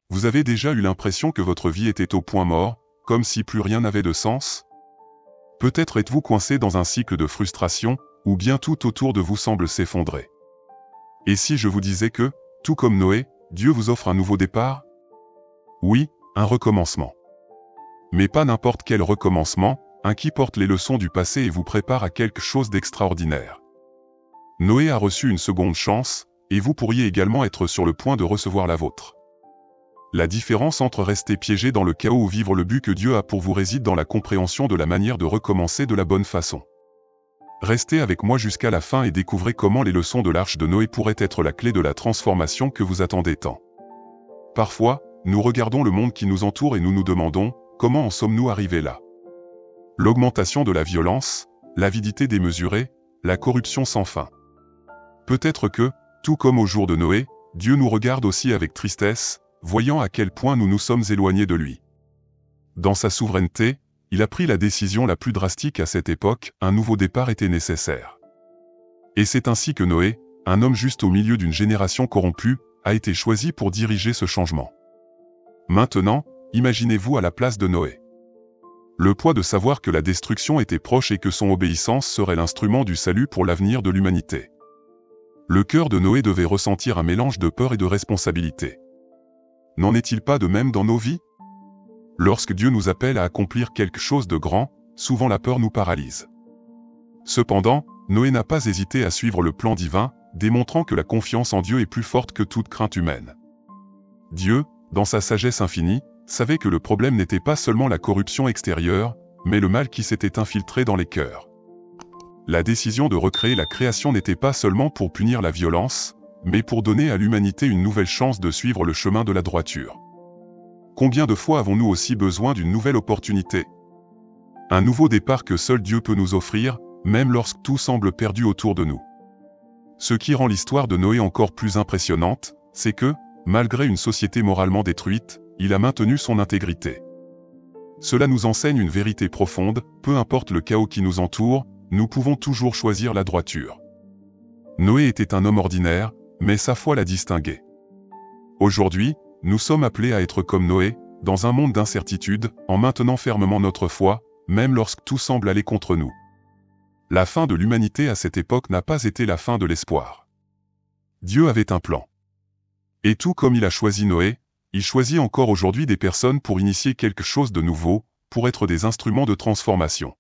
Vous avez déjà eu l'impression que votre vie était au point mort, comme si plus rien n'avait de sens? Peut-être êtes-vous coincé dans un cycle de frustration, ou bien tout autour de vous semble s'effondrer. Et si je vous disais que, tout comme Noé, Dieu vous offre un nouveau départ? Oui, un recommencement. Mais pas n'importe quel recommencement, un qui porte les leçons du passé et vous prépare à quelque chose d'extraordinaire. Noé a reçu une seconde chance, et vous pourriez également être sur le point de recevoir la vôtre. La différence entre rester piégé dans le chaos ou vivre le but que Dieu a pour vous réside dans la compréhension de la manière de recommencer de la bonne façon. Restez avec moi jusqu'à la fin et découvrez comment les leçons de l'arche de Noé pourraient être la clé de la transformation que vous attendez tant. Parfois, nous regardons le monde qui nous entoure et nous nous demandons, comment en sommes-nous arrivés là? L'augmentation de la violence, l'avidité démesurée, la corruption sans fin. Peut-être que, tout comme au jour de Noé, Dieu nous regarde aussi avec tristesse, voyant à quel point nous nous sommes éloignés de lui. Dans sa souveraineté, il a pris la décision la plus drastique à cette époque, un nouveau départ était nécessaire. Et c'est ainsi que Noé, un homme juste au milieu d'une génération corrompue, a été choisi pour diriger ce changement. Maintenant, imaginez-vous à la place de Noé. Le poids de savoir que la destruction était proche et que son obéissance serait l'instrument du salut pour l'avenir de l'humanité. Le cœur de Noé devait ressentir un mélange de peur et de responsabilité. N'en est-il pas de même dans nos vies? Lorsque Dieu nous appelle à accomplir quelque chose de grand, souvent la peur nous paralyse. Cependant, Noé n'a pas hésité à suivre le plan divin, démontrant que la confiance en Dieu est plus forte que toute crainte humaine. Dieu, dans sa sagesse infinie, savait que le problème n'était pas seulement la corruption extérieure, mais le mal qui s'était infiltré dans les cœurs. La décision de recréer la création n'était pas seulement pour punir la violence, mais pour donner à l'humanité une nouvelle chance de suivre le chemin de la droiture. Combien de fois avons-nous aussi besoin d'une nouvelle opportunité? Un nouveau départ que seul Dieu peut nous offrir, même lorsque tout semble perdu autour de nous. Ce qui rend l'histoire de Noé encore plus impressionnante, c'est que, malgré une société moralement détruite, il a maintenu son intégrité. Cela nous enseigne une vérité profonde, peu importe le chaos qui nous entoure, nous pouvons toujours choisir la droiture. Noé était un homme ordinaire, mais sa foi l'a distingué. Aujourd'hui, nous sommes appelés à être comme Noé, dans un monde d'incertitude, en maintenant fermement notre foi, même lorsque tout semble aller contre nous. La fin de l'humanité à cette époque n'a pas été la fin de l'espoir. Dieu avait un plan. Et tout comme il a choisi Noé, il choisit encore aujourd'hui des personnes pour initier quelque chose de nouveau, pour être des instruments de transformation.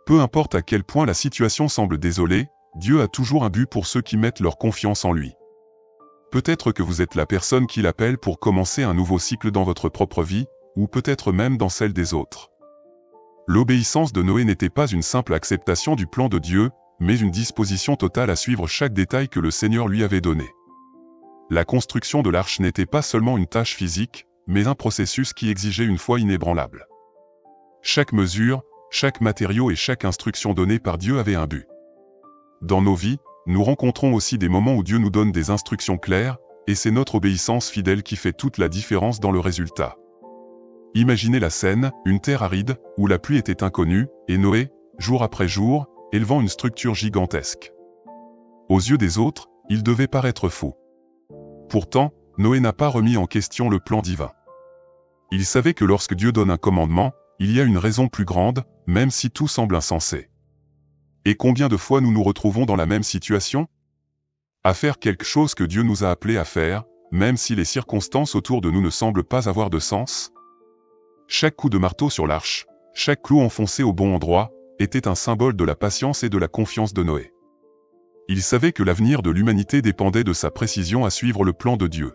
Peu importe à quel point la situation semble désolée, Dieu a toujours un but pour ceux qui mettent leur confiance en lui. Peut-être que vous êtes la personne qu'il appelle pour commencer un nouveau cycle dans votre propre vie, ou peut-être même dans celle des autres. L'obéissance de Noé n'était pas une simple acceptation du plan de Dieu, mais une disposition totale à suivre chaque détail que le Seigneur lui avait donné. La construction de l'arche n'était pas seulement une tâche physique, mais un processus qui exigeait une foi inébranlable. Chaque mesure, chaque matériau et chaque instruction donnée par Dieu avait un but. Dans nos vies, nous rencontrons aussi des moments où Dieu nous donne des instructions claires, et c'est notre obéissance fidèle qui fait toute la différence dans le résultat. Imaginez la scène, une terre aride, où la pluie était inconnue, et Noé, jour après jour, élevant une structure gigantesque. Aux yeux des autres, il devait paraître fou. Pourtant, Noé n'a pas remis en question le plan divin. Il savait que lorsque Dieu donne un commandement, il y a une raison plus grande, même si tout semble insensé. Et combien de fois nous nous retrouvons dans la même situation? À faire quelque chose que Dieu nous a appelés à faire, même si les circonstances autour de nous ne semblent pas avoir de sens? Chaque coup de marteau sur l'arche, chaque clou enfoncé au bon endroit, était un symbole de la patience et de la confiance de Noé. Il savait que l'avenir de l'humanité dépendait de sa précision à suivre le plan de Dieu.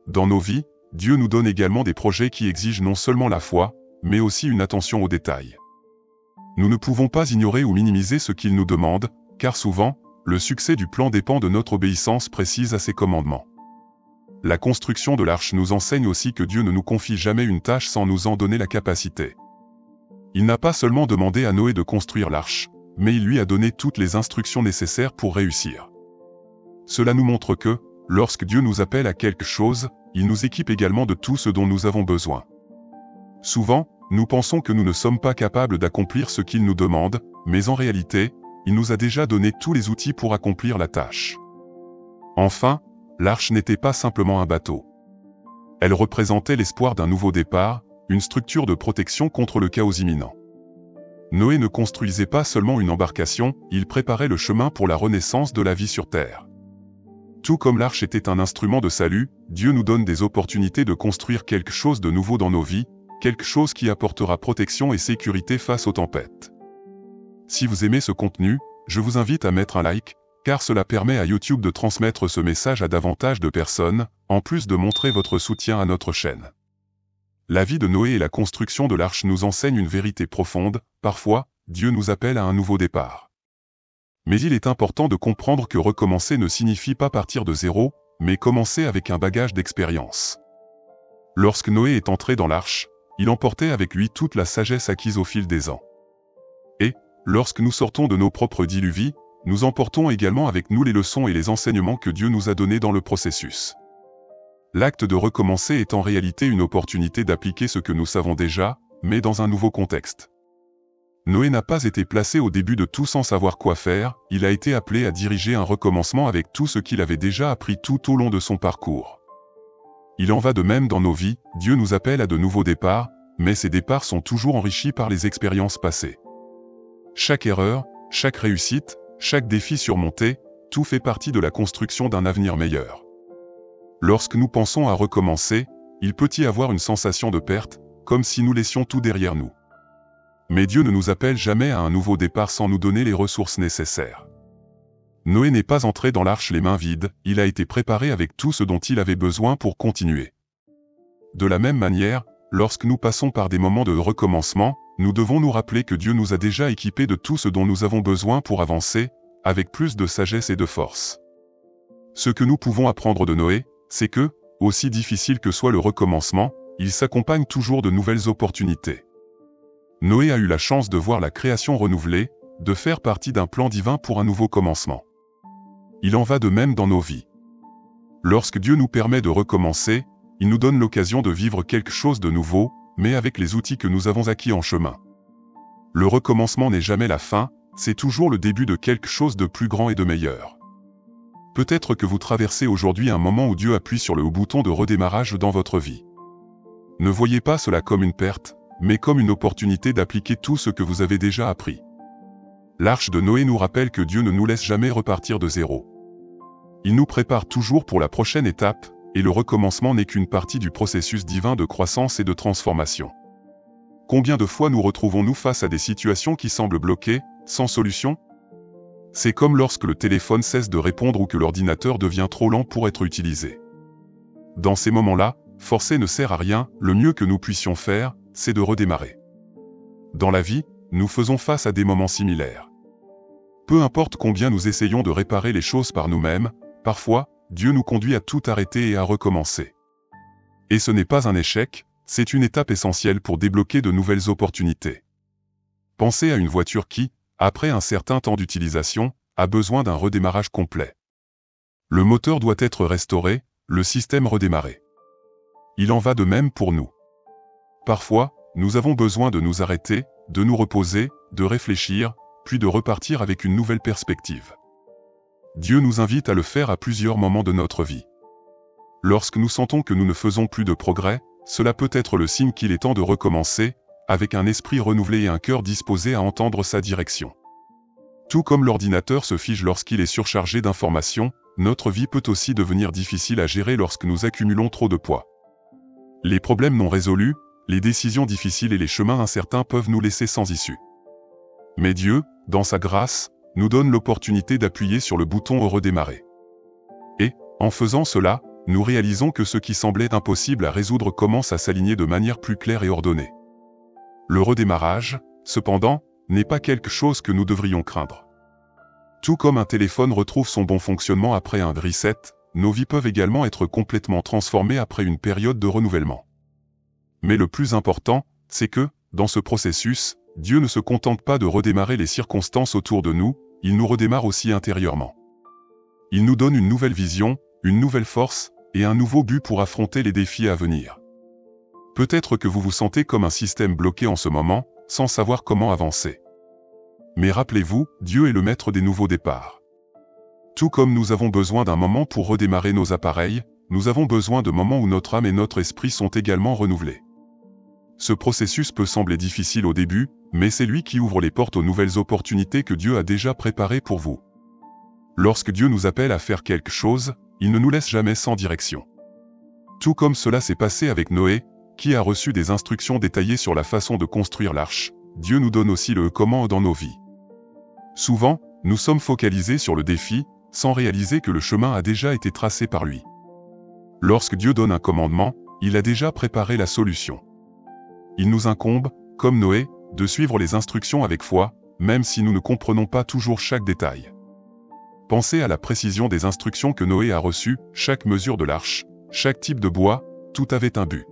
Dans nos vies, Dieu nous donne également des projets qui exigent non seulement la foi, mais aussi une attention aux détails. Nous ne pouvons pas ignorer ou minimiser ce qu'il nous demande, car souvent, le succès du plan dépend de notre obéissance précise à ses commandements. La construction de l'arche nous enseigne aussi que Dieu ne nous confie jamais une tâche sans nous en donner la capacité. Il n'a pas seulement demandé à Noé de construire l'arche, mais il lui a donné toutes les instructions nécessaires pour réussir. Cela nous montre que, lorsque Dieu nous appelle à quelque chose, il nous équipe également de tout ce dont nous avons besoin. Souvent, nous pensons que nous ne sommes pas capables d'accomplir ce qu'il nous demande, mais en réalité, il nous a déjà donné tous les outils pour accomplir la tâche. Enfin, l'arche n'était pas simplement un bateau. Elle représentait l'espoir d'un nouveau départ, une structure de protection contre le chaos imminent. Noé ne construisait pas seulement une embarcation, il préparait le chemin pour la renaissance de la vie sur Terre. Tout comme l'arche était un instrument de salut, Dieu nous donne des opportunités de construire quelque chose de nouveau dans nos vies, quelque chose qui apportera protection et sécurité face aux tempêtes. Si vous aimez ce contenu, je vous invite à mettre un like, car cela permet à YouTube de transmettre ce message à davantage de personnes, en plus de montrer votre soutien à notre chaîne. La vie de Noé et la construction de l'arche nous enseignent une vérité profonde, parfois, Dieu nous appelle à un nouveau départ. Mais il est important de comprendre que recommencer ne signifie pas partir de zéro, mais commencer avec un bagage d'expérience. Lorsque Noé est entré dans l'arche, il emportait avec lui toute la sagesse acquise au fil des ans. Et, lorsque nous sortons de nos propres diluvies, nous emportons également avec nous les leçons et les enseignements que Dieu nous a donnés dans le processus. L'acte de recommencer est en réalité une opportunité d'appliquer ce que nous savons déjà, mais dans un nouveau contexte. Noé n'a pas été placé au début de tout sans savoir quoi faire, il a été appelé à diriger un recommencement avec tout ce qu'il avait déjà appris tout au long de son parcours. Il en va de même dans nos vies, Dieu nous appelle à de nouveaux départs, mais ces départs sont toujours enrichis par les expériences passées. Chaque erreur, chaque réussite, chaque défi surmonté, tout fait partie de la construction d'un avenir meilleur. Lorsque nous pensons à recommencer, il peut y avoir une sensation de perte, comme si nous laissions tout derrière nous. Mais Dieu ne nous appelle jamais à un nouveau départ sans nous donner les ressources nécessaires. Noé n'est pas entré dans l'arche les mains vides, il a été préparé avec tout ce dont il avait besoin pour continuer. De la même manière, lorsque nous passons par des moments de recommencement, nous devons nous rappeler que Dieu nous a déjà équipés de tout ce dont nous avons besoin pour avancer, avec plus de sagesse et de force. Ce que nous pouvons apprendre de Noé, c'est que, aussi difficile que soit le recommencement, il s'accompagne toujours de nouvelles opportunités. Noé a eu la chance de voir la création renouvelée, de faire partie d'un plan divin pour un nouveau commencement. Il en va de même dans nos vies. Lorsque Dieu nous permet de recommencer, il nous donne l'occasion de vivre quelque chose de nouveau, mais avec les outils que nous avons acquis en chemin. Le recommencement n'est jamais la fin, c'est toujours le début de quelque chose de plus grand et de meilleur. Peut-être que vous traversez aujourd'hui un moment où Dieu appuie sur le haut bouton de redémarrage dans votre vie. Ne voyez pas cela comme une perte, mais comme une opportunité d'appliquer tout ce que vous avez déjà appris. L'arche de Noé nous rappelle que Dieu ne nous laisse jamais repartir de zéro. Il nous prépare toujours pour la prochaine étape, et le recommencement n'est qu'une partie du processus divin de croissance et de transformation. Combien de fois nous retrouvons-nous face à des situations qui semblent bloquées, sans solution ? C'est comme lorsque le téléphone cesse de répondre ou que l'ordinateur devient trop lent pour être utilisé. Dans ces moments-là, forcer ne sert à rien, le mieux que nous puissions faire, c'est de redémarrer. Dans la vie, nous faisons face à des moments similaires. Peu importe combien nous essayons de réparer les choses par nous-mêmes, parfois, Dieu nous conduit à tout arrêter et à recommencer. Et ce n'est pas un échec, c'est une étape essentielle pour débloquer de nouvelles opportunités. Pensez à une voiture qui, après un certain temps d'utilisation, a besoin d'un redémarrage complet. Le moteur doit être restauré, le système redémarré. Il en va de même pour nous. Parfois, nous avons besoin de nous arrêter, de nous reposer, de réfléchir, puis de repartir avec une nouvelle perspective. Dieu nous invite à le faire à plusieurs moments de notre vie. Lorsque nous sentons que nous ne faisons plus de progrès, cela peut être le signe qu'il est temps de recommencer, avec un esprit renouvelé et un cœur disposé à entendre sa direction. Tout comme l'ordinateur se fige lorsqu'il est surchargé d'informations, notre vie peut aussi devenir difficile à gérer lorsque nous accumulons trop de poids. Les problèmes non résolus, les décisions difficiles et les chemins incertains peuvent nous laisser sans issue. Mais Dieu, dans sa grâce, nous donne l'opportunité d'appuyer sur le bouton redémarrer. Et, en faisant cela, nous réalisons que ce qui semblait impossible à résoudre commence à s'aligner de manière plus claire et ordonnée. Le redémarrage, cependant, n'est pas quelque chose que nous devrions craindre. Tout comme un téléphone retrouve son bon fonctionnement après un reset, nos vies peuvent également être complètement transformées après une période de renouvellement. Mais le plus important, c'est que, dans ce processus, Dieu ne se contente pas de redémarrer les circonstances autour de nous, il nous redémarre aussi intérieurement. Il nous donne une nouvelle vision, une nouvelle force, et un nouveau but pour affronter les défis à venir. Peut-être que vous vous sentez comme un système bloqué en ce moment, sans savoir comment avancer. Mais rappelez-vous, Dieu est le maître des nouveaux départs. Tout comme nous avons besoin d'un moment pour redémarrer nos appareils, nous avons besoin de moments où notre âme et notre esprit sont également renouvelés. Ce processus peut sembler difficile au début, mais c'est lui qui ouvre les portes aux nouvelles opportunités que Dieu a déjà préparées pour vous. Lorsque Dieu nous appelle à faire quelque chose, il ne nous laisse jamais sans direction. Tout comme cela s'est passé avec Noé, qui a reçu des instructions détaillées sur la façon de construire l'arche, Dieu nous donne aussi le comment dans nos vies. Souvent, nous sommes focalisés sur le défi, sans réaliser que le chemin a déjà été tracé par lui. Lorsque Dieu donne un commandement, il a déjà préparé la solution. Il nous incombe, comme Noé, de suivre les instructions avec foi, même si nous ne comprenons pas toujours chaque détail. Pensez à la précision des instructions que Noé a reçues, chaque mesure de l'arche, chaque type de bois, tout avait un but.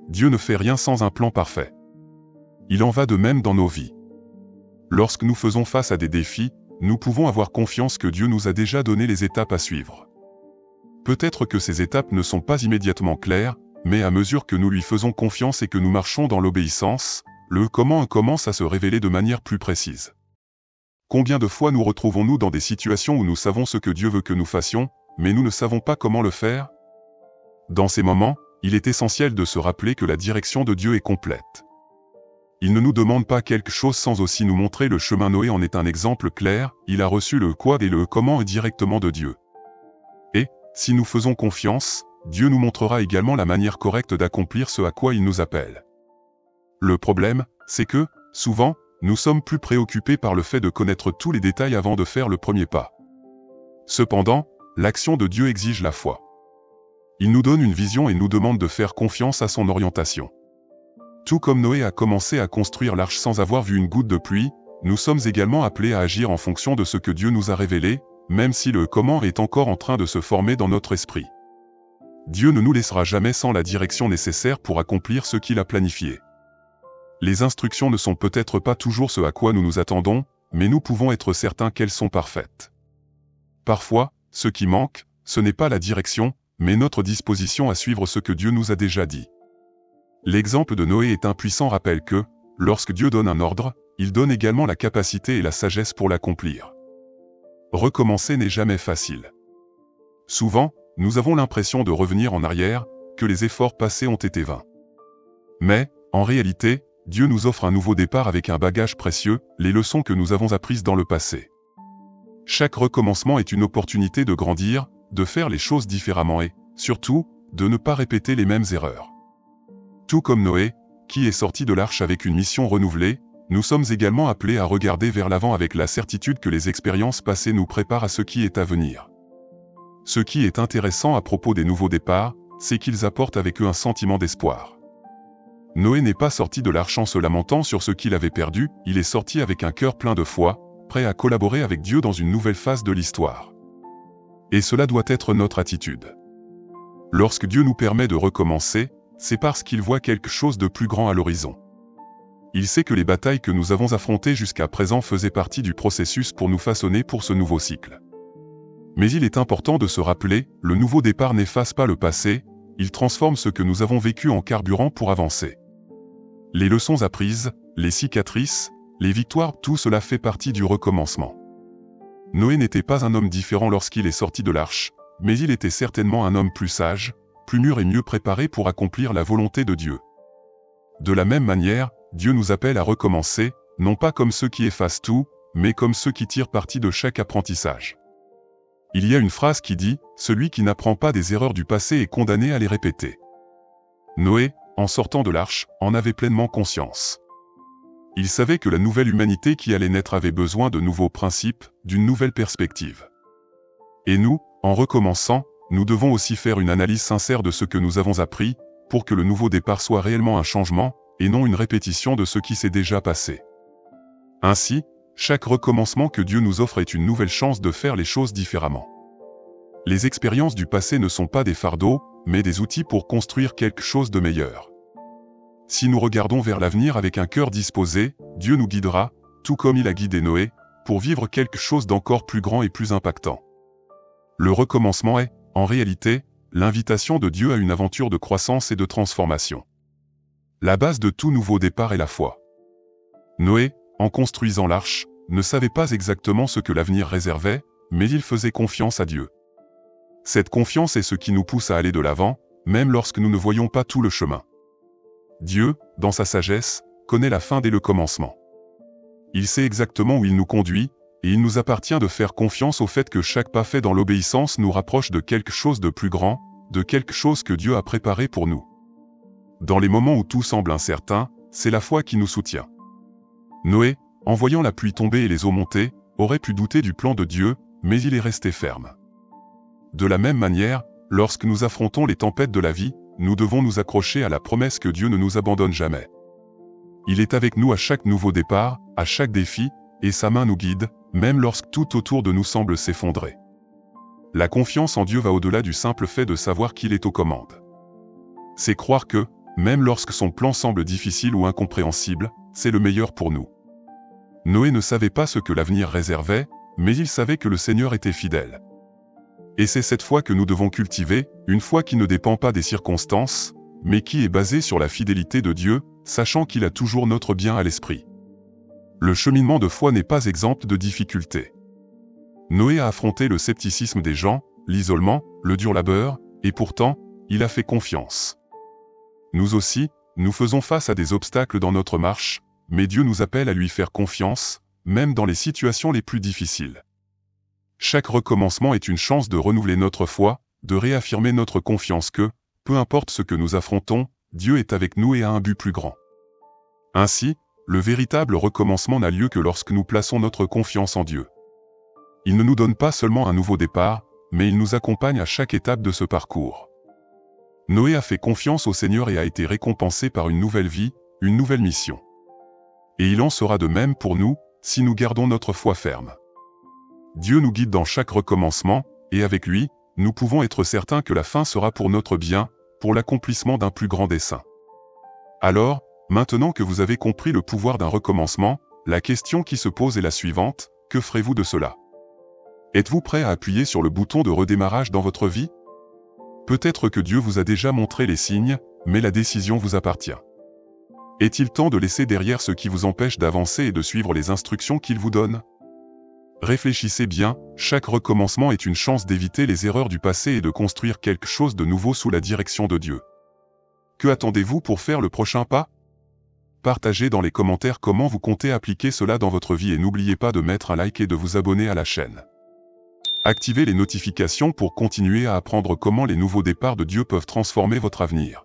Dieu ne fait rien sans un plan parfait. Il en va de même dans nos vies. Lorsque nous faisons face à des défis, nous pouvons avoir confiance que Dieu nous a déjà donné les étapes à suivre. Peut-être que ces étapes ne sont pas immédiatement claires, mais à mesure que nous lui faisons confiance et que nous marchons dans l'obéissance, le comment commence à se révéler de manière plus précise. Combien de fois nous retrouvons-nous dans des situations où nous savons ce que Dieu veut que nous fassions, mais nous ne savons pas comment le faire? Dans ces moments, il est essentiel de se rappeler que la direction de Dieu est complète. Il ne nous demande pas quelque chose sans aussi nous montrer le chemin. Noé en est un exemple clair, il a reçu le quoi et le comment directement de Dieu. Et, si nous faisons confiance, Dieu nous montrera également la manière correcte d'accomplir ce à quoi il nous appelle. Le problème, c'est que, souvent, nous sommes plus préoccupés par le fait de connaître tous les détails avant de faire le premier pas. Cependant, l'action de Dieu exige la foi. Il nous donne une vision et nous demande de faire confiance à son orientation. Tout comme Noé a commencé à construire l'arche sans avoir vu une goutte de pluie, nous sommes également appelés à agir en fonction de ce que Dieu nous a révélé, même si le comment est encore en train de se former dans notre esprit. Dieu ne nous laissera jamais sans la direction nécessaire pour accomplir ce qu'il a planifié. Les instructions ne sont peut-être pas toujours ce à quoi nous nous attendons, mais nous pouvons être certains qu'elles sont parfaites. Parfois, ce qui manque, ce n'est pas la direction, mais notre disposition à suivre ce que Dieu nous a déjà dit. L'exemple de Noé est un puissant rappel que, lorsque Dieu donne un ordre, il donne également la capacité et la sagesse pour l'accomplir. Recommencer n'est jamais facile. Souvent, nous avons l'impression de revenir en arrière, que les efforts passés ont été vains. Mais, en réalité, Dieu nous offre un nouveau départ avec un bagage précieux, les leçons que nous avons apprises dans le passé. Chaque recommencement est une opportunité de grandir, de faire les choses différemment et, surtout, de ne pas répéter les mêmes erreurs. Tout comme Noé, qui est sorti de l'arche avec une mission renouvelée, nous sommes également appelés à regarder vers l'avant avec la certitude que les expériences passées nous préparent à ce qui est à venir. Ce qui est intéressant à propos des nouveaux départs, c'est qu'ils apportent avec eux un sentiment d'espoir. Noé n'est pas sorti de l'arche en se lamentant sur ce qu'il avait perdu, il est sorti avec un cœur plein de foi, prêt à collaborer avec Dieu dans une nouvelle phase de l'histoire. Et cela doit être notre attitude. Lorsque Dieu nous permet de recommencer, c'est parce qu'il voit quelque chose de plus grand à l'horizon. Il sait que les batailles que nous avons affrontées jusqu'à présent faisaient partie du processus pour nous façonner pour ce nouveau cycle. Mais il est important de se rappeler, le nouveau départ n'efface pas le passé, il transforme ce que nous avons vécu en carburant pour avancer. Les leçons apprises, les cicatrices, les victoires, tout cela fait partie du recommencement. Noé n'était pas un homme différent lorsqu'il est sorti de l'arche, mais il était certainement un homme plus sage, plus mûr et mieux préparé pour accomplir la volonté de Dieu. De la même manière, Dieu nous appelle à recommencer, non pas comme ceux qui effacent tout, mais comme ceux qui tirent parti de chaque apprentissage. Il y a une phrase qui dit « Celui qui n'apprend pas des erreurs du passé est condamné à les répéter ». Noé, en sortant de l'arche, en avait pleinement conscience. Il savait que la nouvelle humanité qui allait naître avait besoin de nouveaux principes, d'une nouvelle perspective. Et nous, en recommençant, nous devons aussi faire une analyse sincère de ce que nous avons appris, pour que le nouveau départ soit réellement un changement, et non une répétition de ce qui s'est déjà passé. Ainsi, chaque recommencement que Dieu nous offre est une nouvelle chance de faire les choses différemment. Les expériences du passé ne sont pas des fardeaux, mais des outils pour construire quelque chose de meilleur. Si nous regardons vers l'avenir avec un cœur disposé, Dieu nous guidera, tout comme il a guidé Noé, pour vivre quelque chose d'encore plus grand et plus impactant. Le recommencement est, en réalité, l'invitation de Dieu à une aventure de croissance et de transformation. La base de tout nouveau départ est la foi. Noé, en construisant l'arche, ne savait pas exactement ce que l'avenir réservait, mais il faisait confiance à Dieu. Cette confiance est ce qui nous pousse à aller de l'avant, même lorsque nous ne voyons pas tout le chemin. Dieu, dans sa sagesse, connaît la fin dès le commencement. Il sait exactement où il nous conduit, et il nous appartient de faire confiance au fait que chaque pas fait dans l'obéissance nous rapproche de quelque chose de plus grand, de quelque chose que Dieu a préparé pour nous. Dans les moments où tout semble incertain, c'est la foi qui nous soutient. Noé, en voyant la pluie tomber et les eaux monter, aurait pu douter du plan de Dieu, mais il est resté ferme. De la même manière, lorsque nous affrontons les tempêtes de la vie, nous devons nous accrocher à la promesse que Dieu ne nous abandonne jamais. Il est avec nous à chaque nouveau départ, à chaque défi, et sa main nous guide, même lorsque tout autour de nous semble s'effondrer. La confiance en Dieu va au-delà du simple fait de savoir qu'il est aux commandes. C'est croire que, même lorsque son plan semble difficile ou incompréhensible, c'est le meilleur pour nous. Noé ne savait pas ce que l'avenir réservait, mais il savait que le Seigneur était fidèle. Et c'est cette foi que nous devons cultiver, une foi qui ne dépend pas des circonstances, mais qui est basée sur la fidélité de Dieu, sachant qu'il a toujours notre bien à l'esprit. Le cheminement de foi n'est pas exempt de difficultés. Noé a affronté le scepticisme des gens, l'isolement, le dur labeur, et pourtant, il a fait confiance. Nous aussi, nous faisons face à des obstacles dans notre marche, mais Dieu nous appelle à lui faire confiance, même dans les situations les plus difficiles. Chaque recommencement est une chance de renouveler notre foi, de réaffirmer notre confiance que, peu importe ce que nous affrontons, Dieu est avec nous et a un but plus grand. Ainsi, le véritable recommencement n'a lieu que lorsque nous plaçons notre confiance en Dieu. Il ne nous donne pas seulement un nouveau départ, mais il nous accompagne à chaque étape de ce parcours. Noé a fait confiance au Seigneur et a été récompensé par une nouvelle vie, une nouvelle mission. Et il en sera de même pour nous, si nous gardons notre foi ferme. Dieu nous guide dans chaque recommencement, et avec lui, nous pouvons être certains que la fin sera pour notre bien, pour l'accomplissement d'un plus grand dessein. Alors, maintenant que vous avez compris le pouvoir d'un recommencement, la question qui se pose est la suivante: que ferez-vous de cela? Êtes-vous prêt à appuyer sur le bouton de redémarrage dans votre vie? Peut-être que Dieu vous a déjà montré les signes, mais la décision vous appartient. Est-il temps de laisser derrière ce qui vous empêche d'avancer et de suivre les instructions qu'il vous donne? Réfléchissez bien, chaque recommencement est une chance d'éviter les erreurs du passé et de construire quelque chose de nouveau sous la direction de Dieu. Que attendez-vous pour faire le prochain pas? Partagez dans les commentaires comment vous comptez appliquer cela dans votre vie et n'oubliez pas de mettre un like et de vous abonner à la chaîne. Activez les notifications pour continuer à apprendre comment les nouveaux départs de Dieu peuvent transformer votre avenir.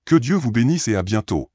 Que Dieu vous bénisse et à bientôt.